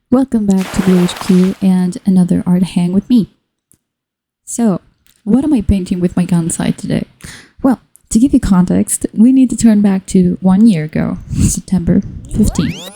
Welcome back to the HQ and another art hang with me. So, what am I painting with my gansai today? Well, to give you context, we need to turn back to 1 year ago, September 15th.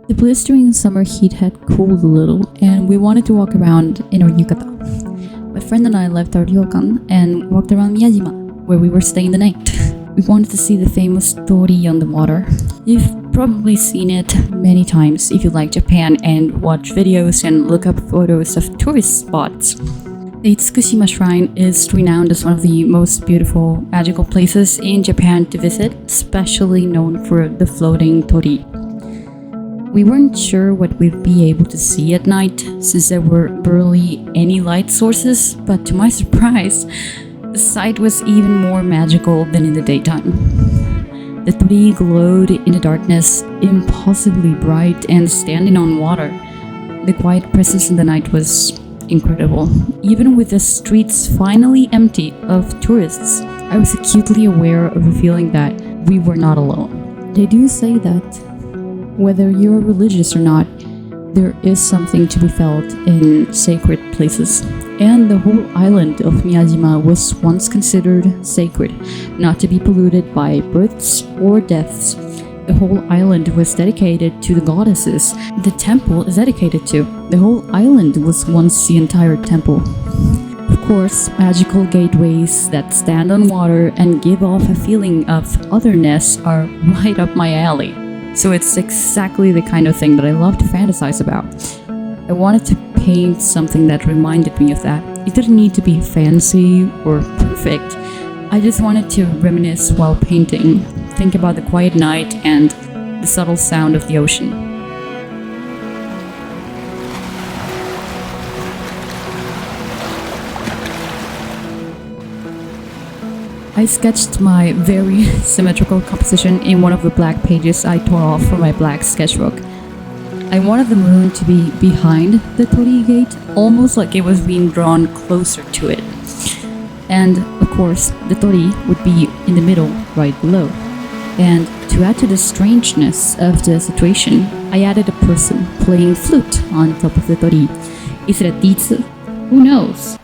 The blistering summer heat had cooled a little, and we wanted to walk around in our yukata. My friend and I left our ryokan and walked around Miyajima, where we were staying the night. We wanted to see the famous torii on the water. You've probably seen it many times if you like Japan and watch videos and look up photos of tourist spots. The Tsukushima Shrine is renowned as one of the most beautiful, magical places in Japan to visit, especially known for the floating torii. We weren't sure what we'd be able to see at night, since there were barely any light sources, but to my surprise, the sight was even more magical than in the daytime. The torii glowed in the darkness, impossibly bright and standing on water. The quiet presence in the night was incredible. Even with the streets finally empty of tourists, I was acutely aware of the feeling that we were not alone. They do say that whether you're religious or not, there is something to be felt in sacred places. And the whole island of Miyajima was once considered sacred, not to be polluted by births or deaths. The whole island was dedicated to the goddesses the temple is dedicated to. The whole island was once the entire temple. Of course, magical gateways that stand on water and give off a feeling of otherness are right up my alley. So it's exactly the kind of thing that I love to fantasize about. I wanted to paint something that reminded me of that. It didn't need to be fancy or perfect. I just wanted to reminisce while painting, think about the quiet night and the subtle sound of the ocean. I sketched my very symmetrical composition in one of the black pages I tore off from my black sketchbook. I wanted the moon to be behind the torii gate, almost like it was being drawn closer to it. And, of course, the torii would be in the middle, right below. And to add to the strangeness of the situation, I added a person playing flute on top of the torii. Is it a ditsu? Who knows?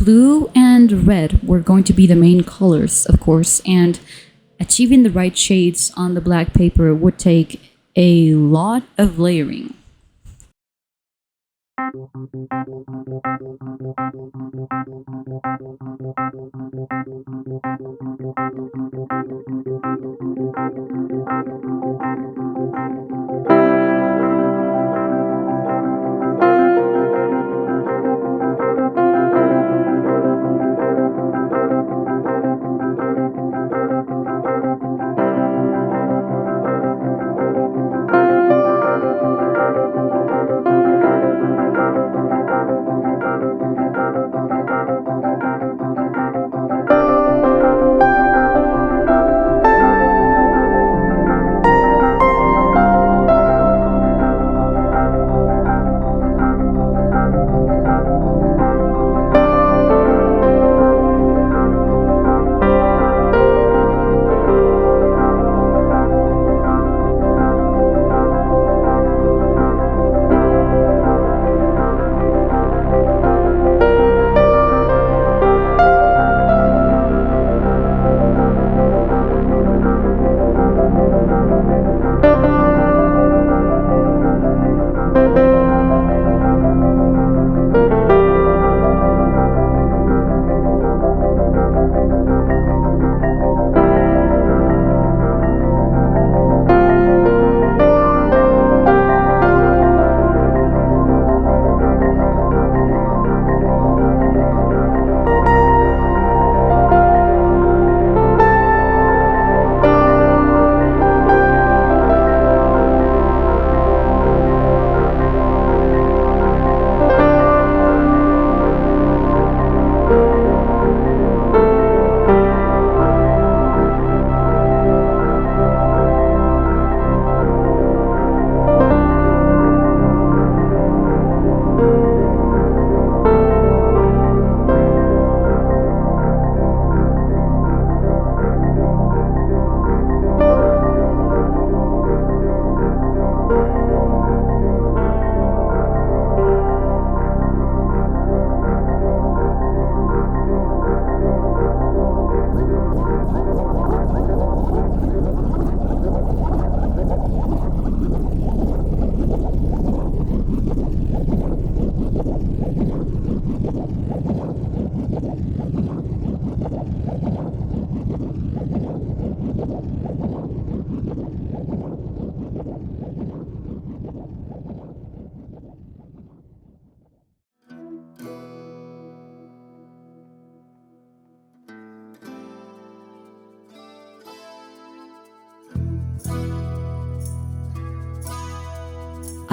Blue and red were going to be the main colors, of course, and achieving the right shades on the black paper would take a lot of layering.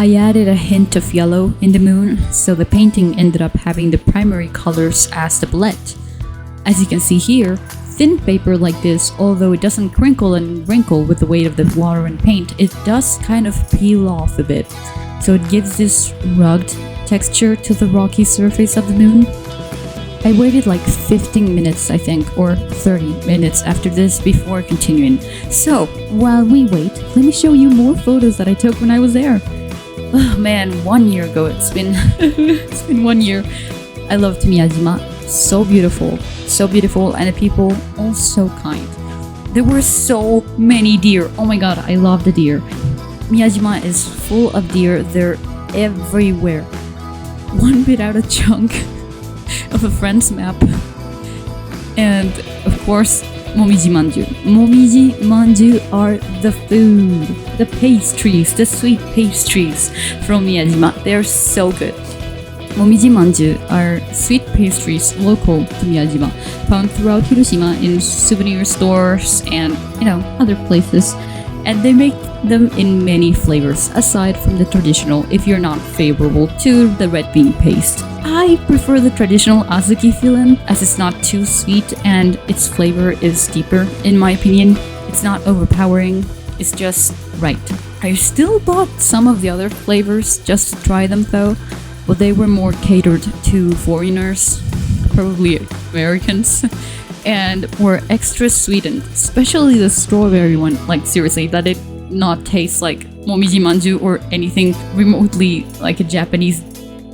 I added a hint of yellow in the moon, so the painting ended up having the primary colors as the palette. As you can see here, thin paper like this, although it doesn't crinkle and wrinkle with the weight of the water and paint, it does kind of peel off a bit. So it gives this rugged texture to the rocky surface of the moon. I waited like 15 minutes, I think, or 30 minutes after this before continuing. So, while we wait, let me show you more photos that I took when I was there. Oh man, 1 year ago it's been. It's been 1 year. I loved Miyajima. So beautiful, and the people all so kind. There were so many deer. Oh my god, I love the deer. Miyajima is full of deer. They're everywhere. One bit out a chunk of a friend's map. And of course, momiji manju. Momiji manju are the food, the pastries, the sweet pastries from Miyajima. They're so good. Momiji manju are sweet pastries local to Miyajima, found throughout Hiroshima in souvenir stores and, other places. And they make them in many flavors, aside from the traditional, if you're not favorable to the red bean paste. I prefer the traditional azuki filling, as it's not too sweet and its flavor is deeper, in my opinion. It's not overpowering, it's just right. I still bought some of the other flavors just to try them though, but they were more catered to foreigners, probably Americans, and were extra sweetened, especially the strawberry one. Like seriously, that did not taste like momiji manju or anything remotely like a Japanese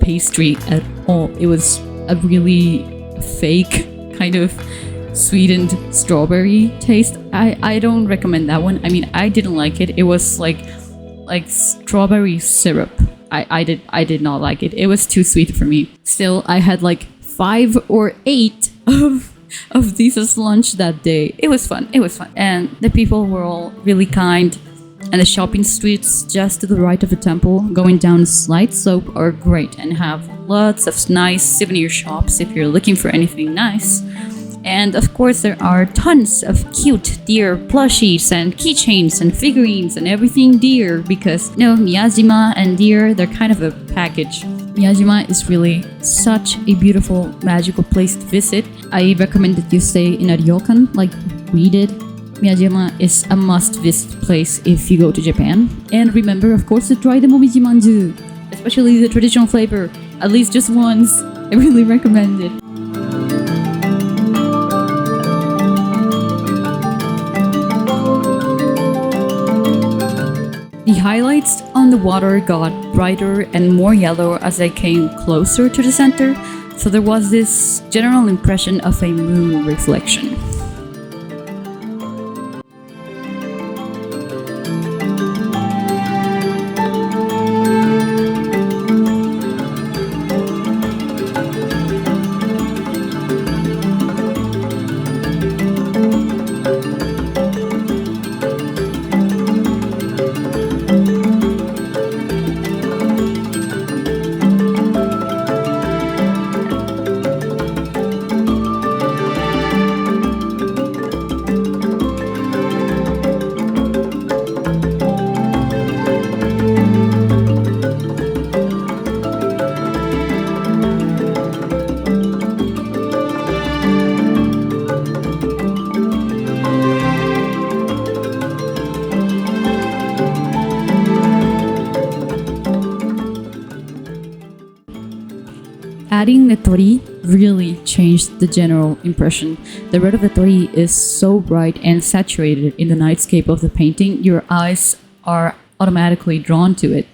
pastry at all. It was a really fake kind of sweetened strawberry taste. I don't recommend that one. I mean, I didn't like it. It was like strawberry syrup. I did not like it. It was too sweet for me. Still, I had like 5 or 8 of these as lunch that day. It was fun. And the people were all really kind. And the shopping streets just to the right of the temple, going down a slight slope, are great and have lots of nice souvenir shops if you're looking for anything nice. And of course there are tons of cute deer plushies and keychains and figurines and everything deer, because Miyajima and deer, they're kind of a package. Miyajima is really such a beautiful, magical place to visit. I recommend that you stay in a ryokan like we did. Miyajima is a must-visit place if you go to Japan. And remember, of course, to try the momiji manju, especially the traditional flavor, at least just once. I really recommend it. The highlights on the water got brighter and more yellow as I came closer to the center, so there was this general impression of a moon reflection. Adding the torii really changed the general impression. The red of the torii is so bright and saturated in the nightscape of the painting, your eyes are automatically drawn to it.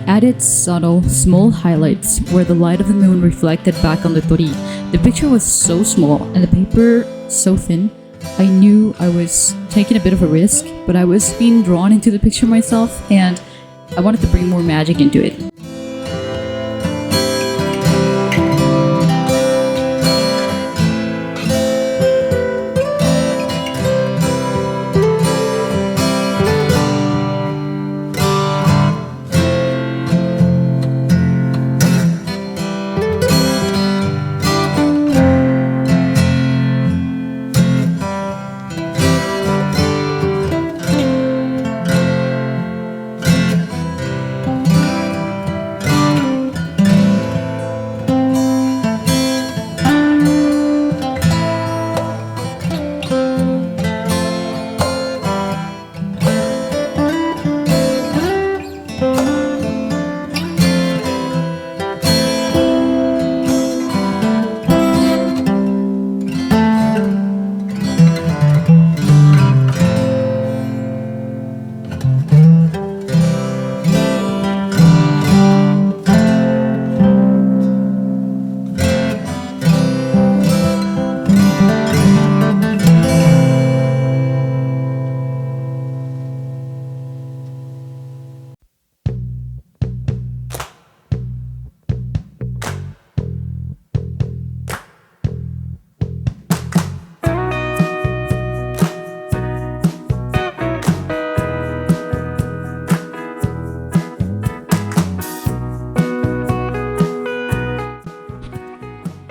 added subtle, small highlights where the light of the moon reflected back on the torii. The picture was so small and the paper so thin. I knew I was taking a bit of a risk, but I was being drawn into the picture myself and I wanted to bring more magic into it.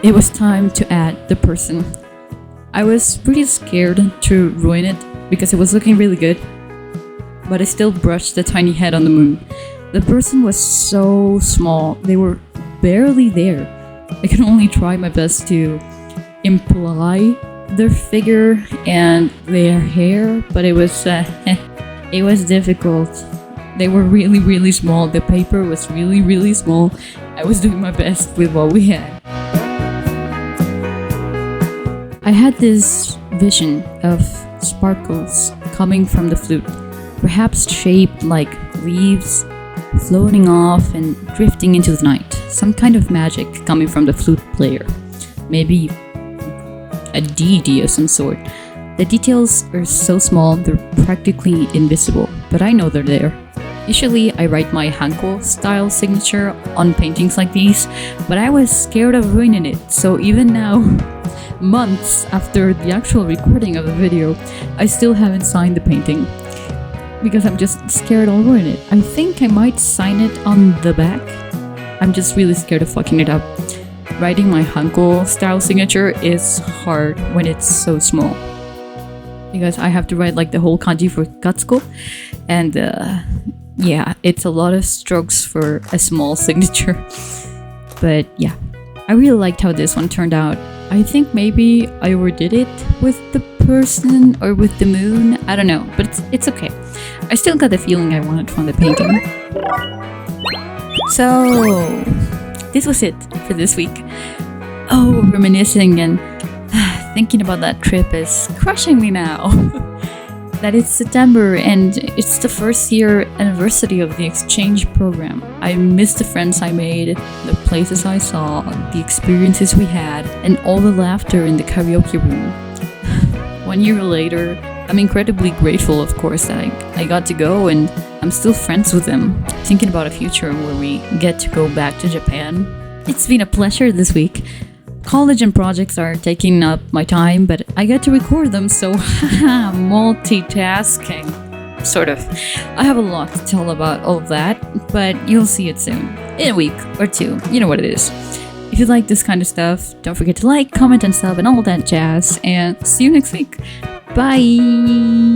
It was time to add the person. I was pretty scared to ruin it because it was looking really good, but I still brushed the tiny head on the moon. The person was so small, they were barely there. I could only try my best to imply their figure and their hair, but it was difficult. They were really small. The paper was really small. I was doing my best with what we had. I had this vision of sparkles coming from the flute, perhaps shaped like leaves, floating off and drifting into the night. Some kind of magic coming from the flute player. Maybe a deity of some sort. The details are so small, they're practically invisible, but I know they're there. Usually I write my hanko style signature on paintings like these, but I was scared of ruining it, so even now, months after the actual recording of the video, I still haven't signed the painting because I'm just scared I'll ruin it. I think I might sign it on the back. I'm just really scared of fucking it up. Writing my hanko style signature is hard when it's so small because I have to write like the whole kanji for katsuko, and yeah, it's a lot of strokes for a small signature. But yeah, I really liked how this one turned out. I think maybe I overdid it with the person or with the moon. I don't know, but it's okay. I still got the feeling I wanted from the painting. So, this was it for this week. Oh, reminiscing and thinking about that trip is crushing me now. That it's September and it's the first year anniversary of the exchange program. I miss the friends I made, the places I saw, the experiences we had, and all the laughter in the karaoke room. 1 year later, I'm incredibly grateful, of course, that I got to go, and I'm still friends with them, thinking about a future where we get to go back to Japan. It's been a pleasure this week. College and projects are taking up my time, but I get to record them, so multitasking. Sort of. I have a lot to tell about all of that, but you'll see it soon. In a week or two. You know what it is. If you like this kind of stuff, don't forget to like, comment, and sub, and all that jazz, and see you next week. Bye!